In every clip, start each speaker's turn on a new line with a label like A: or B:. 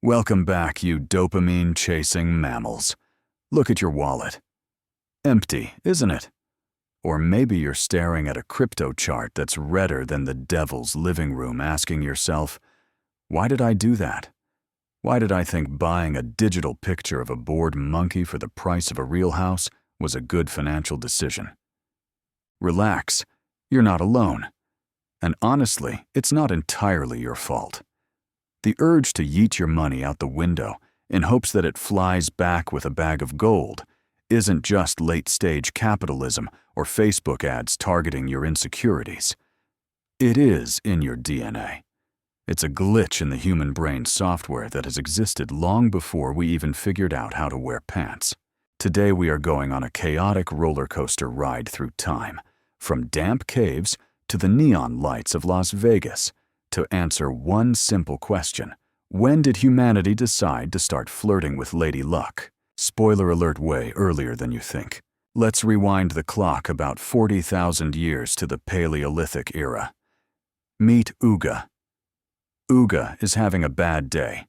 A: Welcome back, you dopamine-chasing mammals. Look at your wallet. Empty, isn't it? Or maybe you're staring at a crypto chart that's redder than the devil's living room, asking yourself, why did I do that? Why did I think buying a digital picture of a bored monkey for the price of a real house was a good financial decision? Relax, you're not alone. And honestly, it's not entirely your fault. The urge to yeet your money out the window in hopes that it flies back with a bag of gold isn't just late-stage capitalism or Facebook ads targeting your insecurities. It is in your DNA. It's a glitch in the human brain software that has existed long before we even figured out how to wear pants. Today we are going on a chaotic roller coaster ride through time, from damp caves to the neon lights of Las Vegas, to answer one simple question: when did humanity decide to start flirting with Lady Luck? Spoiler alert, way earlier than you think. Let's rewind the clock about 40,000 years to the Paleolithic era. Meet Uga. Uga is having a bad day.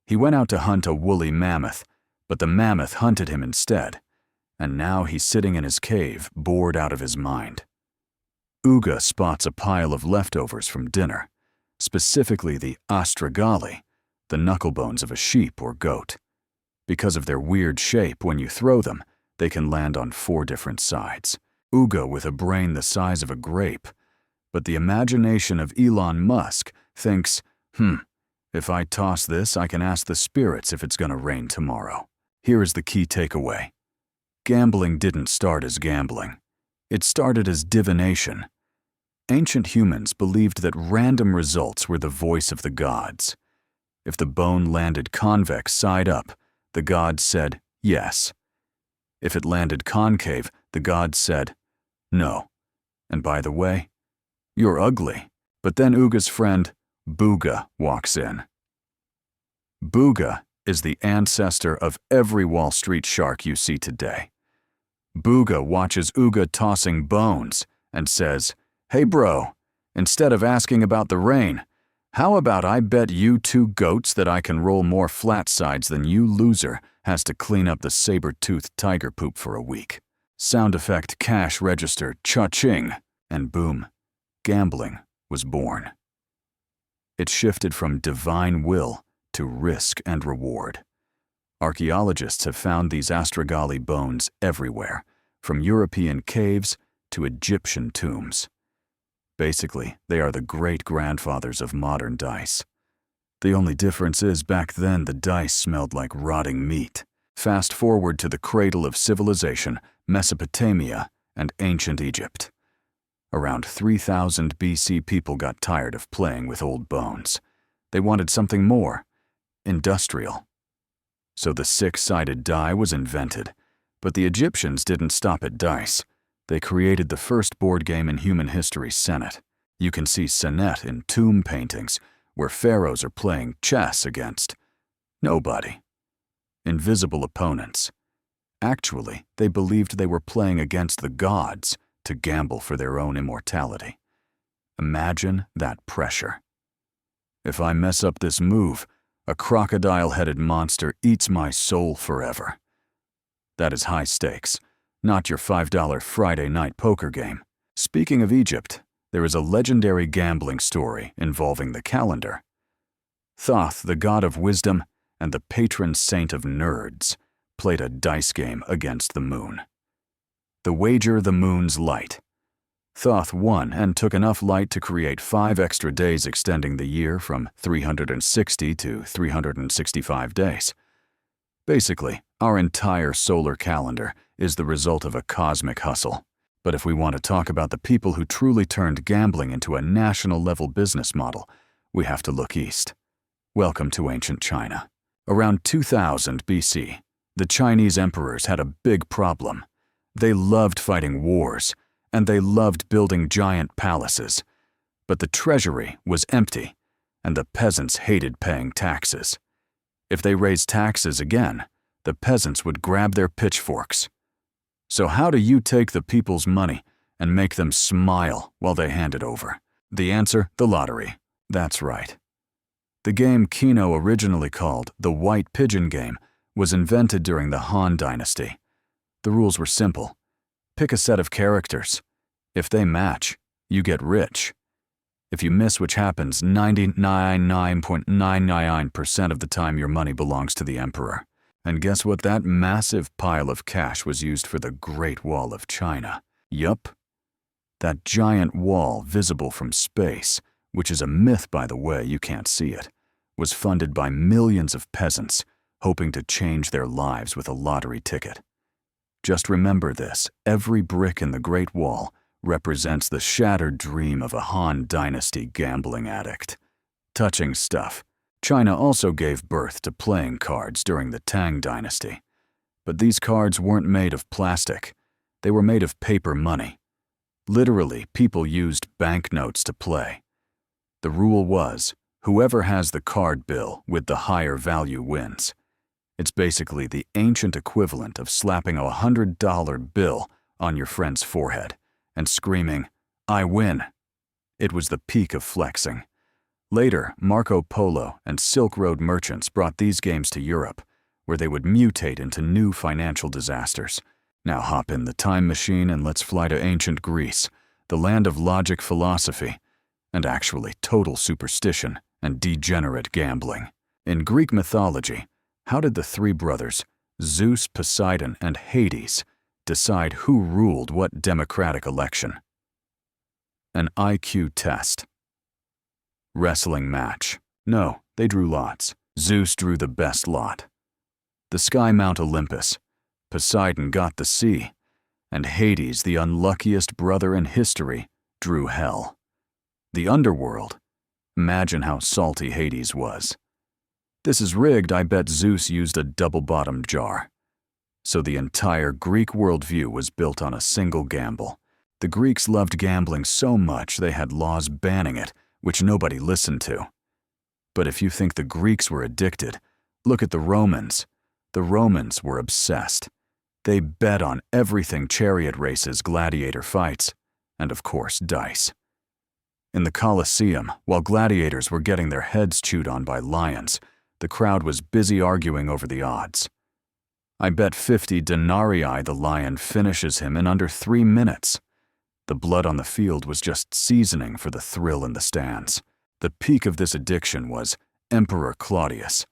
A: He went out to hunt a woolly mammoth, but the mammoth hunted him instead, and now he's sitting in his cave, bored out of his mind. Uga spots a pile of leftovers from dinner, specifically the astragali, the knucklebones of a sheep or goat. Because of their weird shape, when you throw them, they can land on 4 different sides. Uga, with a brain the size of a grape, but the imagination of Elon Musk, thinks, if I toss this, I can ask the spirits if it's gonna rain tomorrow. Here is the key takeaway. Gambling didn't start as gambling. It started as divination. Ancient humans believed that random results were the voice of the gods. If the bone landed convex side up, the gods said yes. If it landed concave, the gods said no. And by the way, you're ugly. But then Uga's friend, Booga, walks in. Booga is the ancestor of every Wall Street shark you see today. Booga watches Uga tossing bones and says, "Hey bro, instead of asking about the rain, how about I bet you 2 goats that I can roll more flat sides than you loser has to clean up the saber-toothed tiger poop for a week?" Sound effect cash register cha-ching, and boom, gambling was born. It shifted from divine will to risk and reward. Archaeologists have found these astragali bones everywhere, from European caves to Egyptian tombs. Basically, they are the great-grandfathers of modern dice. The only difference is back then the dice smelled like rotting meat. Fast forward to the cradle of civilization, Mesopotamia and ancient Egypt. Around 3000 BC, people got tired of playing with old bones. They wanted something more industrial. So the 6-sided die was invented, but the Egyptians didn't stop at dice. They created the first board game in human history, Senet. You can see Senet in tomb paintings, where pharaohs are playing chess against nobody. Invisible opponents. Actually, they believed they were playing against the gods to gamble for their own immortality. Imagine that pressure. If I mess up this move, a crocodile-headed monster eats my soul forever. That is high stakes, not your $5 Friday night poker game. Speaking of Egypt, there is a legendary gambling story involving the calendar. Thoth, the god of wisdom and the patron saint of nerds, played a dice game against the moon. The wager, the moon's light. Thoth won and took enough light to create 5 extra days, extending the year from 360 to 365 days. Basically, our entire solar calendar is the result of a cosmic hustle. But if we want to talk about the people who truly turned gambling into a national-level business model, we have to look east. Welcome to ancient China. Around 2000 BC, the Chinese emperors had a big problem. They loved fighting wars, and they loved building giant palaces. But the treasury was empty, and the peasants hated paying taxes. If they raised taxes again, the peasants would grab their pitchforks. So how do you take the people's money and make them smile while they hand it over? The answer, the lottery. That's right. The game Keno, originally called the White Pigeon Game, was invented during the Han Dynasty. The rules were simple. Pick a set of characters. If they match, you get rich. If you miss, which happens 99.999% of the time, your money belongs to the emperor. And guess what? That massive pile of cash was used for the Great Wall of China. Yup. That giant wall visible from space, which is a myth by the way, you can't see it, was funded by millions of peasants hoping to change their lives with a lottery ticket. Just remember this, every brick in the Great Wall represents the shattered dream of a Han Dynasty gambling addict. Touching stuff. China also gave birth to playing cards during the Tang Dynasty. But these cards weren't made of plastic. They were made of paper money. Literally, people used banknotes to play. The rule was, whoever has the card bill with the higher value wins. It's basically the ancient equivalent of slapping a $100 bill on your friend's forehead and screaming, "I win." It was the peak of flexing. Later, Marco Polo and Silk Road merchants brought these games to Europe, where they would mutate into new financial disasters. Now hop in the time machine and let's fly to ancient Greece, the land of logic philosophy, and actually total superstition and degenerate gambling. In Greek mythology, how did the three brothers, Zeus, Poseidon, and Hades, decide who ruled what democratic election? An IQ test. Wrestling match. No, they drew lots. Zeus drew the best lot. The sky Mount Olympus. Poseidon got the sea. And Hades, the unluckiest brother in history, drew hell. The underworld. Imagine how salty Hades was. This is rigged. I bet Zeus used a double-bottomed jar. So the entire Greek worldview was built on a single gamble. The Greeks loved gambling so much they had laws banning it, which nobody listened to. But if you think the Greeks were addicted, look at the Romans. The Romans were obsessed. They bet on everything: chariot races, gladiator fights, and of course, dice. In the Colosseum, while gladiators were getting their heads chewed on by lions, the crowd was busy arguing over the odds. I bet 50 denarii the lion finishes him in under 3 minutes. The blood on the field was just seasoning for the thrill in the stands. The peak of this addiction was Emperor Claudius.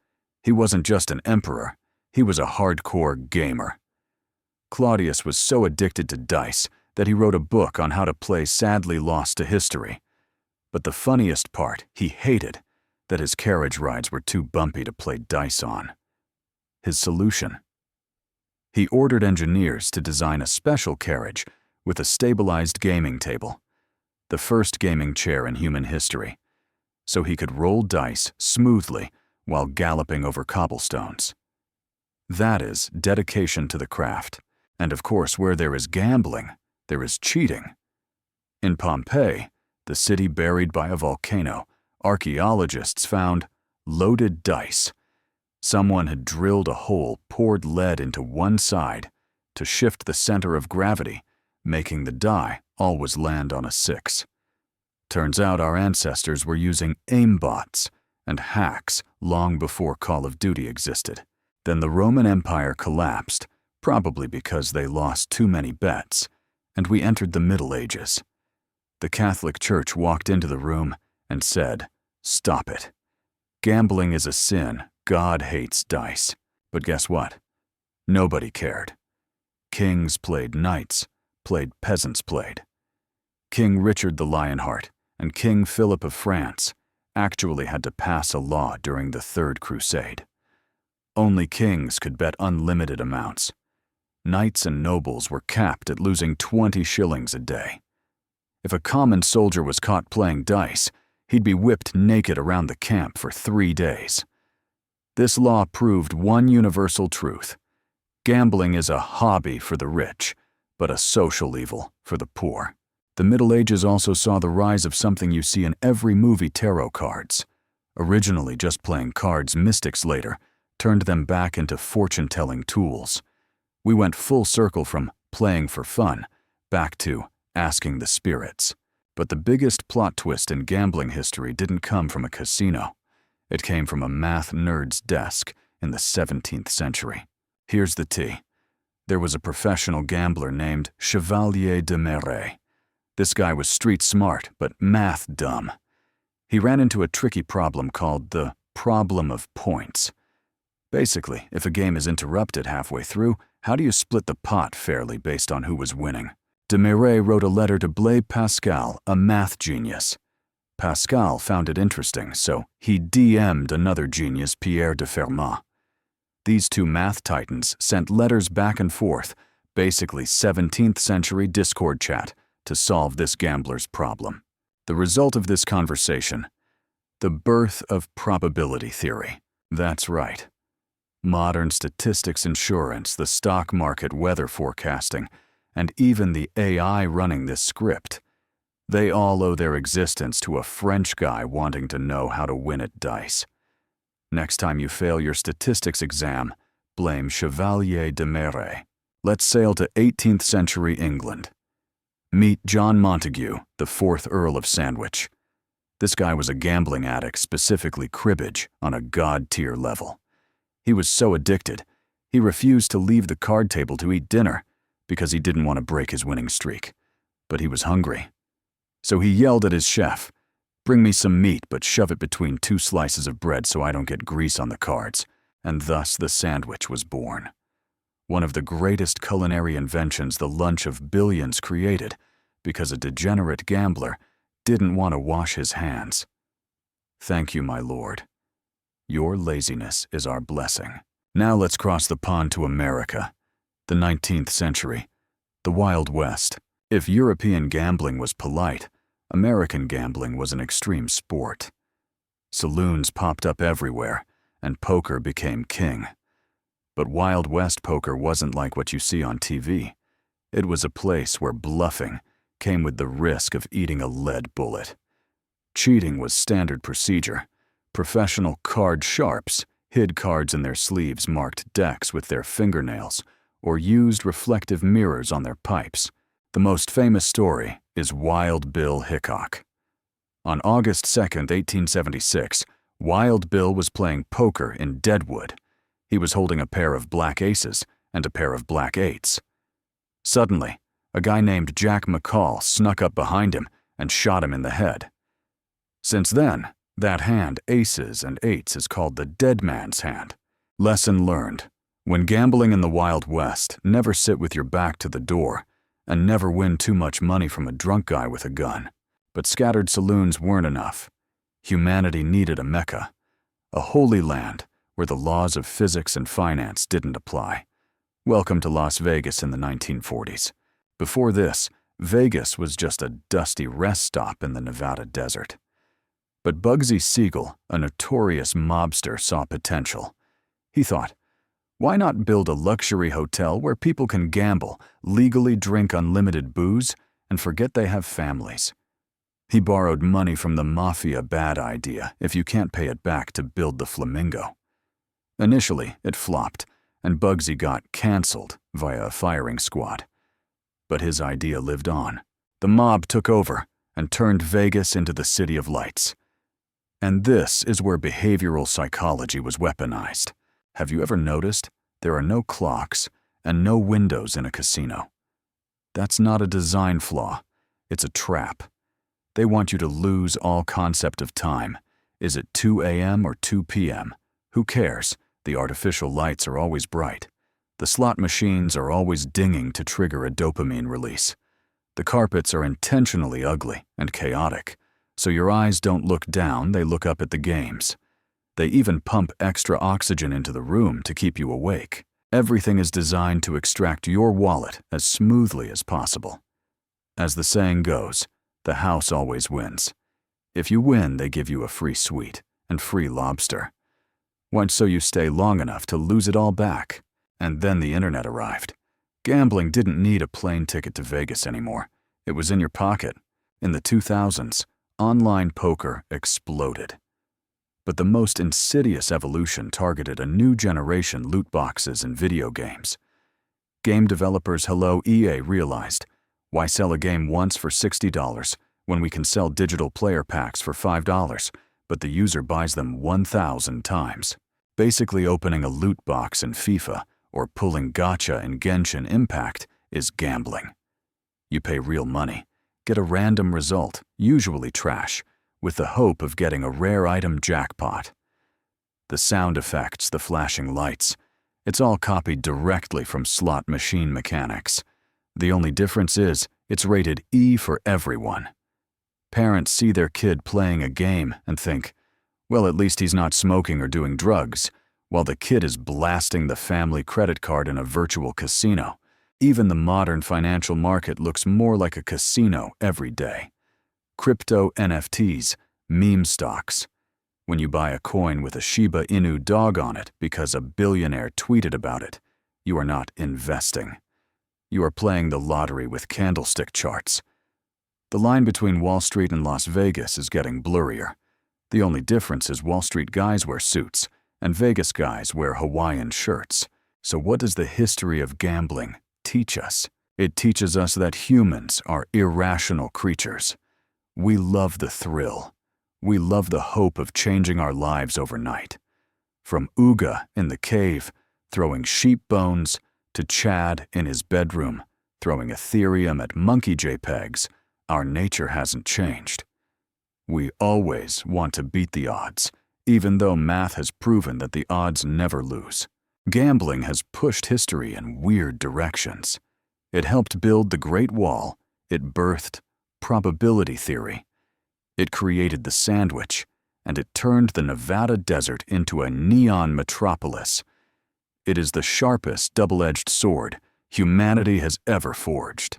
A: He wasn't just an emperor, he was a hardcore gamer. Claudius was so addicted to dice that he wrote a book on how to play sadly lost to history. But the funniest part, he hated that his carriage rides were too bumpy to play dice on. His solution? He ordered engineers to design a special carriage with a stabilized gaming table, the first gaming chair in human history, so he could roll dice smoothly while galloping over cobblestones. That is dedication to the craft. And of course, where there is gambling, there is cheating. In Pompeii, the city buried by a volcano, archaeologists found loaded dice. Someone had drilled a hole, poured lead into one side to shift the center of gravity, making the die always land on a 6. Turns out our ancestors were using aimbots and hacks long before Call of Duty existed. Then the Roman Empire collapsed, probably because they lost too many bets, and we entered the Middle Ages. The Catholic Church walked into the room and said, "Stop it. Gambling is a sin. God hates dice." But guess what? Nobody cared. Kings played knights, peasants played. King Richard the Lionheart and King Philip of France actually had to pass a law during the Third Crusade. Only kings could bet unlimited amounts. Knights and nobles were capped at losing 20 shillings a day. If a common soldier was caught playing dice, he'd be whipped naked around the camp for 3 days. This law proved one universal truth. Gambling is a hobby for the rich, but a social evil for the poor. The Middle Ages also saw the rise of something you see in every movie: tarot cards. Originally just playing cards, mystics later turned them back into fortune-telling tools. We went full circle from playing for fun back to asking the spirits. But the biggest plot twist in gambling history didn't come from a casino. It came from a math nerd's desk in the 17th century. Here's the tea. There was a professional gambler named Chevalier de Marais. This guy was street smart, but math dumb. He ran into a tricky problem called the problem of points. Basically, if a game is interrupted halfway through, how do you split the pot fairly based on who was winning? De Marais wrote a letter to Blaise Pascal, a math genius. Pascal found it interesting, so he DM'd another genius, Pierre de Fermat. These two math titans sent letters back and forth, basically 17th century Discord chat, to solve this gambler's problem. The result of this conversation: the birth of probability theory. That's right. Modern statistics, insurance, the stock market, weather forecasting, and even the AI running this script, they all owe their existence to a French guy wanting to know how to win at dice. Next time you fail your statistics exam, blame Chevalier de Marais. Let's sail to 18th century England. Meet John Montague, the 4th Earl of Sandwich. This guy was a gambling addict, specifically cribbage, on a god-tier level. He was so addicted, he refused to leave the card table to eat dinner because he didn't want to break his winning streak. But he was hungry. So he yelled at his chef, "Bring me some meat, but shove it between 2 slices of bread so I don't get grease on the cards." And thus the sandwich was born. One of the greatest culinary inventions the lunch of billions created, because a degenerate gambler didn't want to wash his hands. Thank you, my lord. Your laziness is our blessing. Now let's cross the pond to America, the 19th century, the Wild West. If European gambling was polite, American gambling was an extreme sport. Saloons popped up everywhere, and poker became king. But Wild West poker wasn't like what you see on TV. It was a place where bluffing came with the risk of eating a lead bullet. Cheating was standard procedure. Professional card sharps hid cards in their sleeves, marked decks with their fingernails, or used reflective mirrors on their pipes. The most famous story is Wild Bill Hickok. On August 2nd, 1876, Wild Bill was playing poker in Deadwood. He was holding a pair of black aces and a pair of black eights. Suddenly, a guy named Jack McCall snuck up behind him and shot him in the head. Since then, that hand, aces and eights, is called the dead man's hand. Lesson learned: when gambling in the Wild West, never sit with your back to the door, and never win too much money from a drunk guy with a gun. But scattered saloons weren't enough. Humanity needed a Mecca, a holy land where the laws of physics and finance didn't apply. Welcome to Las Vegas in the 1940s. Before this, Vegas was just a dusty rest stop in the Nevada desert. But Bugsy Siegel, a notorious mobster, saw potential. He thought, why not build a luxury hotel where people can gamble, legally drink unlimited booze, and forget they have families? He borrowed money from the mafia, bad idea, if you can't pay it back, to build the Flamingo. Initially, it flopped, and Bugsy got canceled via a firing squad. But his idea lived on. The mob took over and turned Vegas into the City of Lights. And this is where behavioral psychology was weaponized. Have you ever noticed there are no clocks and no windows in a casino? That's not a design flaw. It's a trap. They want you to lose all concept of time. Is it 2 a.m. or 2 p.m.? Who cares? The artificial lights are always bright. The slot machines are always dinging to trigger a dopamine release. The carpets are intentionally ugly and chaotic, so your eyes don't look down, they look up at the games. They even pump extra oxygen into the room to keep you awake. Everything is designed to extract your wallet as smoothly as possible. As the saying goes, the house always wins. If you win, they give you a free suite and free lobster. Once so you stay long enough to lose it all back. And then the internet arrived. Gambling didn't need a plane ticket to Vegas anymore. It was in your pocket. In the 2000s, online poker exploded. But the most insidious evolution targeted a new generation: loot boxes and video games. Game developers, hello EA, realized, why sell a game once for $60 when we can sell digital player packs for $5, but the user buys them 1,000 times. Basically, opening a loot box in FIFA or pulling gacha in Genshin Impact is gambling. You pay real money, get a random result, usually trash, with the hope of getting a rare item jackpot. The sound effects, the flashing lights, it's all copied directly from slot machine mechanics. The only difference is it's rated E for everyone. Parents see their kid playing a game and think, well, at least he's not smoking or doing drugs, while the kid is blasting the family credit card in a virtual casino. Even the modern financial market looks more like a casino every day. Crypto NFTs, meme stocks. When you buy a coin with a Shiba Inu dog on it because a billionaire tweeted about it, you are not investing. You are playing the lottery with candlestick charts. The line between Wall Street and Las Vegas is getting blurrier. The only difference is Wall Street guys wear suits and Vegas guys wear Hawaiian shirts. So what does the history of gambling teach us? It teaches us that humans are irrational creatures. We love the thrill. We love the hope of changing our lives overnight. From Uga in the cave, throwing sheep bones, to Chad in his bedroom, throwing Ethereum at monkey JPEGs, our nature hasn't changed. We always want to beat the odds, even though math has proven that the odds never lose. Gambling has pushed history in weird directions. It helped build the Great Wall. It birthed probability theory. It created the sandwich, and it turned the Nevada desert into a neon metropolis. It is the sharpest double-edged sword humanity has ever forged.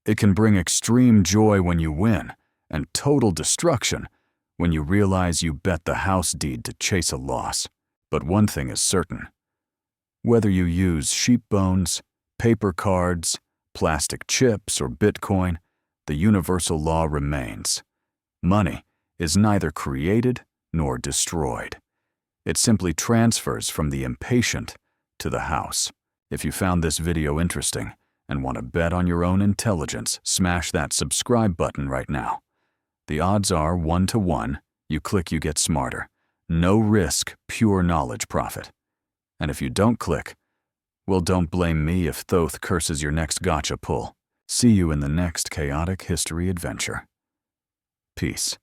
A: It can bring extreme joy when you win, and total destruction when you realize you bet the house deed to chase a loss. But one thing is certain. Whether you use sheep bones, paper cards, plastic chips, or Bitcoin, the universal law remains. Money is neither created nor destroyed. It simply transfers from the impatient to the house. If you found this video interesting and want to bet on your own intelligence, smash that subscribe button right now. The odds are 1 to 1. You click, you get smarter. No risk, pure knowledge profit. And if you don't click, well, don't blame me if Thoth curses your next gotcha pull. See you in the next chaotic history adventure. Peace.